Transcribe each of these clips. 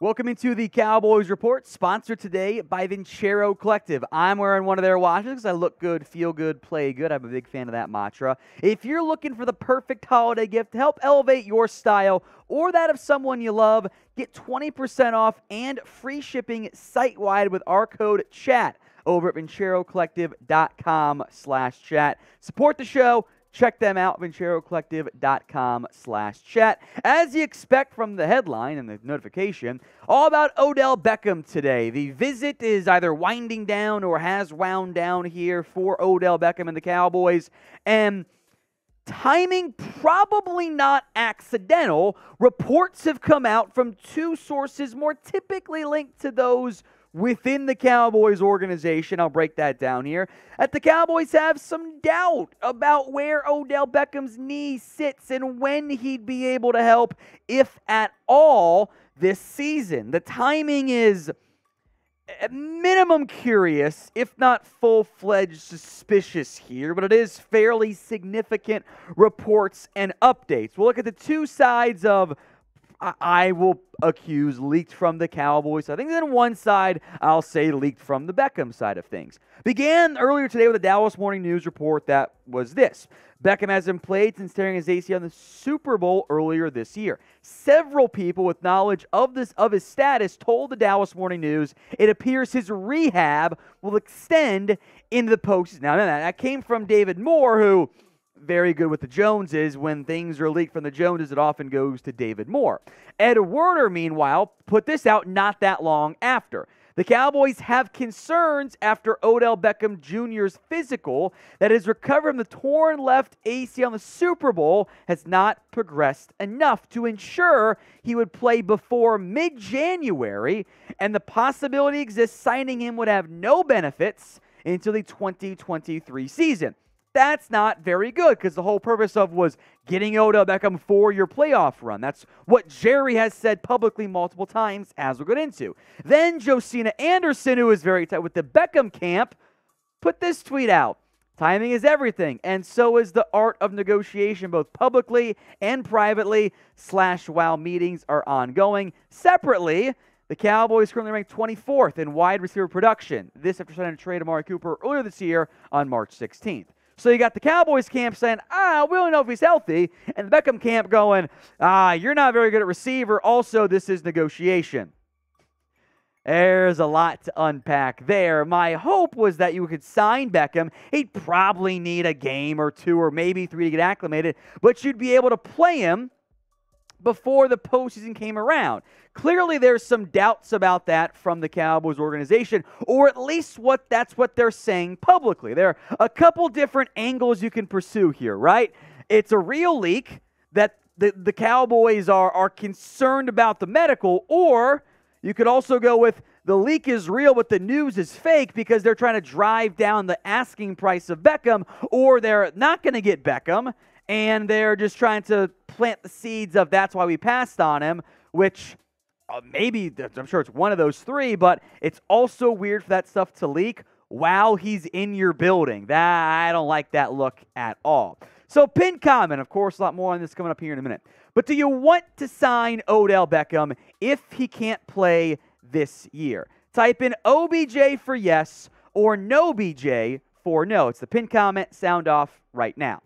Welcome into the Cowboys Report, sponsored today by Vincero Collective. I'm wearing one of their watches because I look good, feel good, play good. I'm a big fan of that mantra. If you're looking for the perfect holiday gift to help elevate your style or that of someone you love, get 20% off and free shipping site-wide with our code CHAT over at VinceroCollective.com/chat. Support the show. Check them out, VinceroCollective.com/chat. As you expect from the headline and the notification, all about Odell Beckham today. The visit is either winding down or has wound down here for Odell Beckham and the Cowboys. And timing probably not accidental. Reports have come out from two sources more typically linked to those within the Cowboys organization. I'll break that down here. The Cowboys have some doubt about where Odell Beckham's knee sits and when he'd be able to help, if at all, this season. The timing is at minimum curious, if not full-fledged suspicious here, but it is fairly significant reports and updates. We'll look at the two sides of I will accuse leaked from the Cowboys. I think then one side, I'll say leaked from the Beckham side of things. Began earlier today with a Dallas Morning News report that was this. Beckham hasn't played since tearing his ACL in the Super Bowl earlier this year. Several people with knowledge of his status told the Dallas Morning News it appears his rehab will extend into the postseason. Now, that came from David Moore, who very good with the Joneses. When things are leaked from the Joneses, it often goes to David Moore. Ed Werder, meanwhile, put this out not that long after. The Cowboys have concerns after Odell Beckham Jr.'s physical that his recovery from the torn left ACL in the Super Bowl has not progressed enough to ensure he would play before mid-January, and the possibility exists signing him would have no benefits until the 2023 season. That's not very good because the whole purpose of was getting Odell Beckham for your playoff run. That's what Jerry has said publicly multiple times, as we'll get into. Then Josina Anderson, who is very tight with the Beckham camp, put this tweet out. Timing is everything, and so is the art of negotiation, both publicly and privately, while meetings are ongoing. Separately, the Cowboys currently ranked 24th in wide receiver production. This after signing a trade of Amari Cooper earlier this year on March 16th. So you got the Cowboys camp saying, we don't know if he's healthy, and the Beckham camp going, you're not very good at receiver. Also, this is negotiation. There's a lot to unpack there. My hope was that you could sign Beckham. He'd probably need a game or two or maybe three to get acclimated, but you'd be able to play him before the postseason came around. Clearly, there's some doubts about that from the Cowboys organization, or at least that's what they're saying publicly. There are a couple different angles you can pursue here, right? It's a real leak that the Cowboys are concerned about the medical, or you could also go with the leak is real, but the news is fake because they're trying to drive down the asking price of Beckham, or they're not going to get Beckham, and they're just trying to plant the seeds of that's why we passed on him, which maybe, I'm sure it's one of those three, but it's also weird for that stuff to leak while he's in your building. I don't like that look at all. So pin comment, of course, a lot more on this coming up here in a minute. But do you want to sign Odell Beckham if he can't play this year? Type in OBJ for yes or NOBJ for no. It's the pin comment. Sound off right now.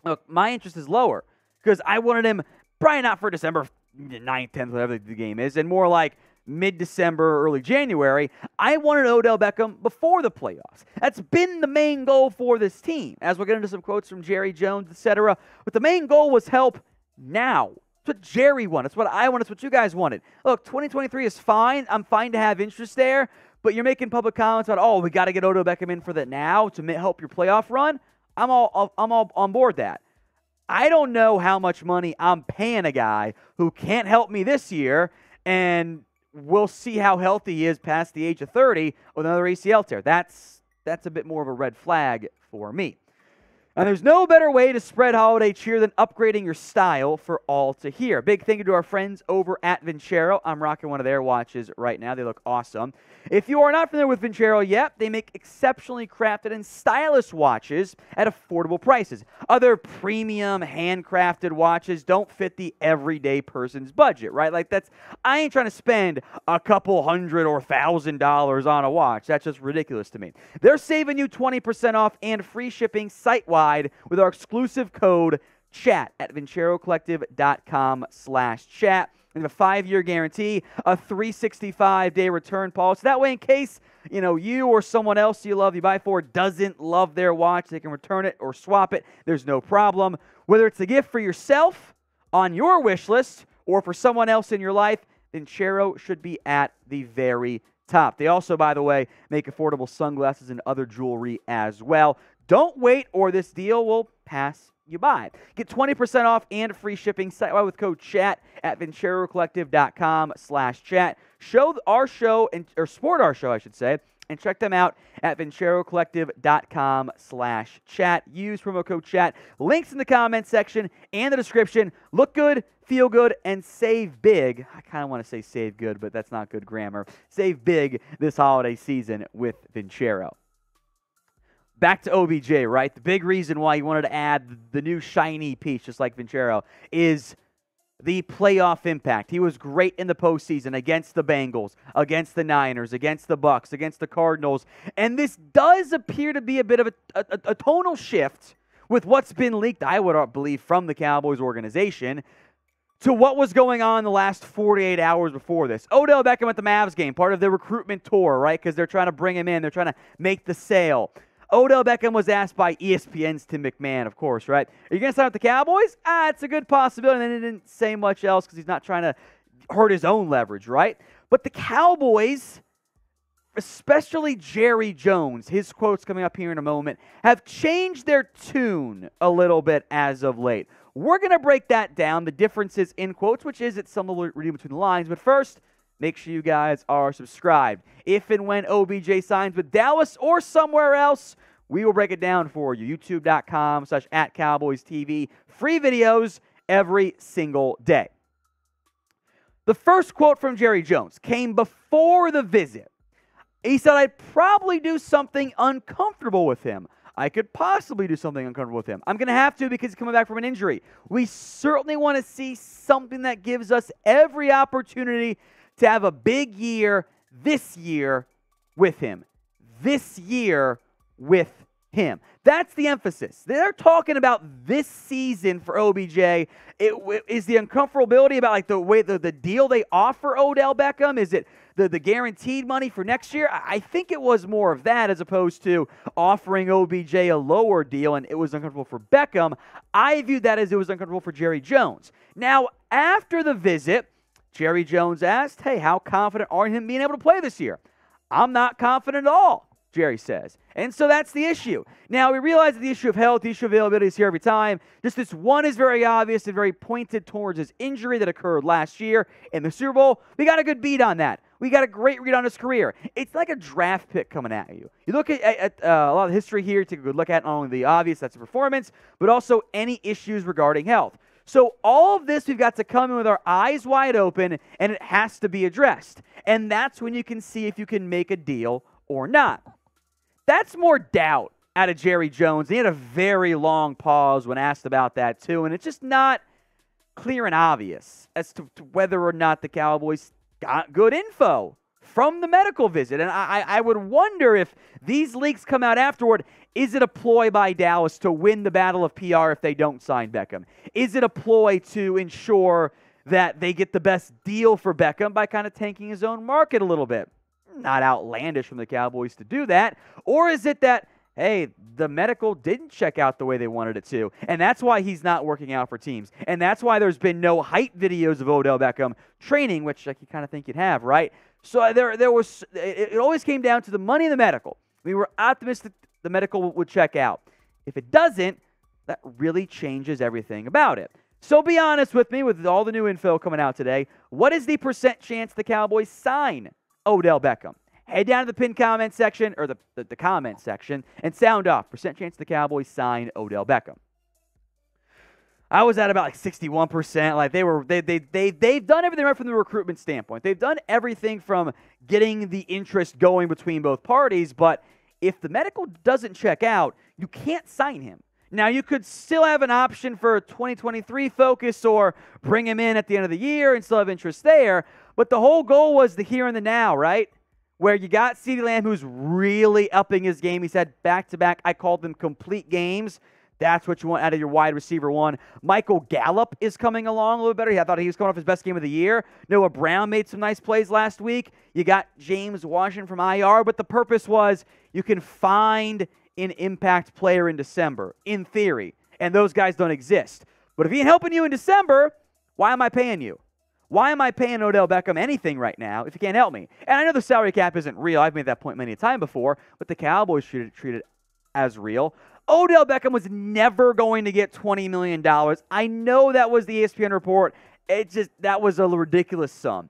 Look, my interest is lower because I wanted him probably not for December 9th, 10th, whatever the game is, and more like mid-December, early January. I wanted Odell Beckham before the playoffs. That's been the main goal for this team, as we'll get into some quotes from Jerry Jones, etc. But the main goal was help now. That's what Jerry wanted. That's what I wanted. That's what you guys wanted. Look, 2023 is fine. I'm fine to have interest there, but you're making public comments about, we got to get Odell Beckham in for that now to help your playoff run. I'm all on board that. I don't know how much money I'm paying a guy who can't help me this year, and we'll see how healthy he is past the age of 30 with another ACL tear. That's a bit more of a red flag for me. And there's no better way to spread holiday cheer than upgrading your style for all to hear. Big thank you to our friends over at Vincero. I'm rocking one of their watches right now. They look awesome. If you are not familiar with Vincero yet, they make exceptionally crafted and stylish watches at affordable prices. Other premium handcrafted watches don't fit the everyday person's budget, right? Like I ain't trying to spend a couple $100 or $1,000 on a watch. That's just ridiculous to me. They're saving you 20% off and free shipping site-wide with our exclusive code CHAT at vincerocollective.com/chat. We have a 5-year guarantee, a 365-day return policy. That way, in case you or someone else you love, you buy for, doesn't love their watch, they can return it or swap it. There's no problem. Whether it's a gift for yourself on your wish list or for someone else in your life, Vincero should be at the very top. They also, by the way, make affordable sunglasses and other jewelry as well. Don't wait, or this deal will pass you by. Get 20% off and free shipping site-wide with code CHAT at vincerocollective.com/chat. Sport our show, I should say, and check them out at vincerocollective.com/chat. Use promo code CHAT. Links in the comment section and the description. Look good, feel good, and save big. I kind of want to say save good, but that's not good grammar. Save big this holiday season with Vincero. Back to OBJ, right? The big reason why you wanted to add the new shiny piece, just like Vincero, is the playoff impact. He was great in the postseason against the Bengals, against the Niners, against the Bucs, against the Cardinals. And this does appear to be a bit of a tonal shift with what's been leaked, I would believe, from the Cowboys organization to what was going on the last 48 hours before this. Odell Beckham at the Mavs game, part of the recruitment tour, right? Because they're trying to bring him in. They're trying to make the sale. Odell Beckham was asked by ESPN's Tim McMahon, of course, right? Are you going to sign with the Cowboys? It's a good possibility. And then he didn't say much else because he's not trying to hurt his own leverage, right? But the Cowboys, especially Jerry Jones, his quotes coming up here in a moment, have changed their tune a little bit as of late. We're going to break that down, the differences in quotes, which is it's some reading between the lines. But first, make sure you guys are subscribed. If and when OBJ signs with Dallas or somewhere else, we will break it down for you. YouTube.com/@CowboysTV. Free videos every single day. The first quote from Jerry Jones came before the visit. He said, I'd probably do something uncomfortable with him. I could possibly do something uncomfortable with him. I'm going to have to because he's coming back from an injury. We certainly want to see something that gives us every opportunity to have a big year this year with him. This year with him. That's the emphasis. They're talking about this season for OBJ. It is the uncomfortability about like the way the deal they offer Odell Beckham. Is it the guaranteed money for next year? I think it was more of that as opposed to offering OBJ a lower deal and it was uncomfortable for Beckham. I viewed that as it was uncomfortable for Jerry Jones. Now, after the visit, Jerry Jones asked, hey, how confident are you in him being able to play this year? I'm not confident at all, Jerry says. And so that's the issue. Now, we realize that the issue of health, the issue of availability is here every time. Just this one is very obvious and very pointed towards his injury that occurred last year in the Super Bowl. We got a good beat on that. We got a great read on his career. It's like a draft pick coming at you. You look at a lot of history here, take a good look at not only the obvious, that's the performance, but also any issues regarding health. So all of this, we've got to come in with our eyes wide open, and it has to be addressed. And that's when you can see if you can make a deal or not. That's more doubt out of Jerry Jones. He had a very long pause when asked about that, too. And it's just not clear and obvious as to whether or not the Cowboys got good info from the medical visit. And I would wonder if these leaks come out afterward, is it a ploy by Dallas to win the battle of PR if they don't sign Beckham? Is it a ploy to ensure that they get the best deal for Beckham by kind of tanking his own market a little bit? Not outlandish from the Cowboys to do that. Or is it that, hey, the medical didn't check out the way they wanted it to, and that's why he's not working out for teams. And that's why there's been no hype videos of Odell Beckham training, which like, you kind of think you'd have, right? So it always came down to the money and the medical. We were optimistic the medical would check out. If it doesn't, that really changes everything about it. So be honest with me, with all the new info coming out today, what is the % chance the Cowboys sign Odell Beckham? head down to the pinned comment section, or the comment section, and sound off. Percent chance the Cowboys sign Odell Beckham. I was at about like 61%. Like they've done everything right from the recruitment standpoint. They've done everything from getting the interest going between both parties. But if the medical doesn't check out, you can't sign him. Now, you could still have an option for a 2023 focus or bring him in at the end of the year and still have interest there. But the whole goal was the here and the now, right? Where you got CeeDee Lamb, who's really upping his game. He said back-to-back, I called them complete games. That's what you want out of your wide receiver one. Michael Gallup is coming along a little better. I thought he was coming off his best game of the year. Noah Brown made some nice plays last week. You got James Washington from IR, but the purpose was you can find an impact player in December, in theory, and those guys don't exist. But if he ain't helping you in December, why am I paying you? Why am I paying Odell Beckham anything right now if you can't help me? And I know the salary cap isn't real. I've made that point many a time before, but the Cowboys treat it as real. Odell Beckham was never going to get $20 million. I know that was the ESPN report. That was a ridiculous sum.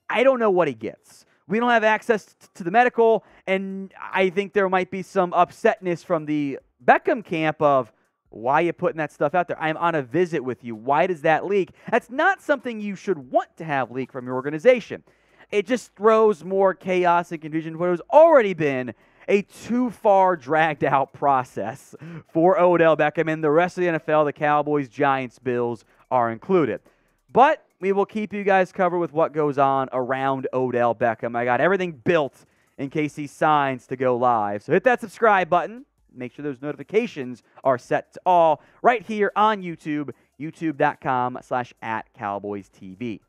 I don't know what he gets. We don't have access to the medical, and I think there might be some upsetness from the Beckham camp of, why are you putting that stuff out there? I'm on a visit with you. Why does that leak? That's not something you should want to have leak from your organization. It just throws more chaos and confusion to what has already been a too far dragged out process for Odell Beckham and the rest of the NFL. The Cowboys, Giants, Bills are included. But we will keep you guys covered with what goes on around Odell Beckham. I got everything built in case he signs to go live. So hit that subscribe button. Make sure those notifications are set to all right here on YouTube, youtube.com/@CowboysTV.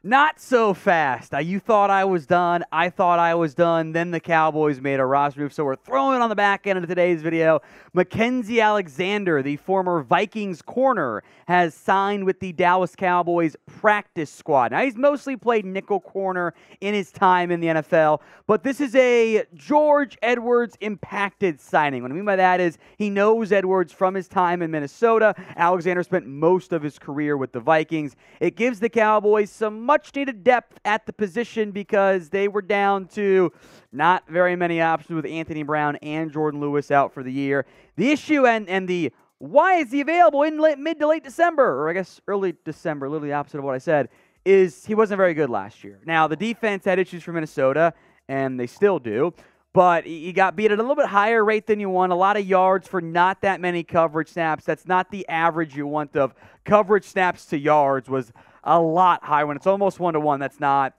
Not so fast. You thought I was done. I thought I was done. Then the Cowboys made a roster move, so we're throwing it on the back end of today's video. Mackensie Alexander, the former Vikings corner, has signed with the Dallas Cowboys practice squad. Now, he's mostly played nickel corner in his time in the NFL, but this is a George Edwards impacted signing. What I mean by that is he knows Edwards from his time in Minnesota. Alexander spent most of his career with the Vikings. It gives the Cowboys some much-needed depth at the position because they were down to not very many options with Anthony Brown and Jordan Lewis out for the year. The issue and the why is he available in mid to late December, or I guess early December, literally the opposite of what I said, is he wasn't very good last year. Now, the defense had issues for Minnesota, and they still do, but he got beat at a little bit higher rate than you want. A lot of yards for not that many coverage snaps. That's not the average you want of coverage snaps to yards was a lot higher. When it's almost 1-to-1, that's not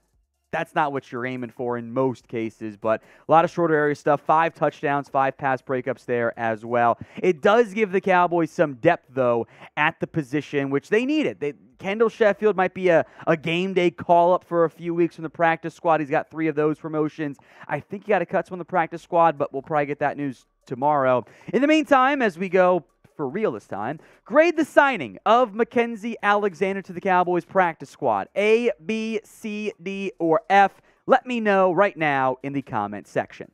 what you're aiming for in most cases, but a lot of shorter area stuff, 5 touchdowns, 5 pass breakups there as well. It does give the Cowboys some depth, though, at the position, which they needed. Kendall Sheffield might be a game day call-up for a few weeks from the practice squad. He's got 3 of those promotions. I think he got to cut some on the practice squad, but we'll probably get that news tomorrow. In the meantime, as we go for real this time, grade the signing of Mackensie Alexander to the Cowboys practice squad. A, B, C, D, or F? Let me know right now in the comment section.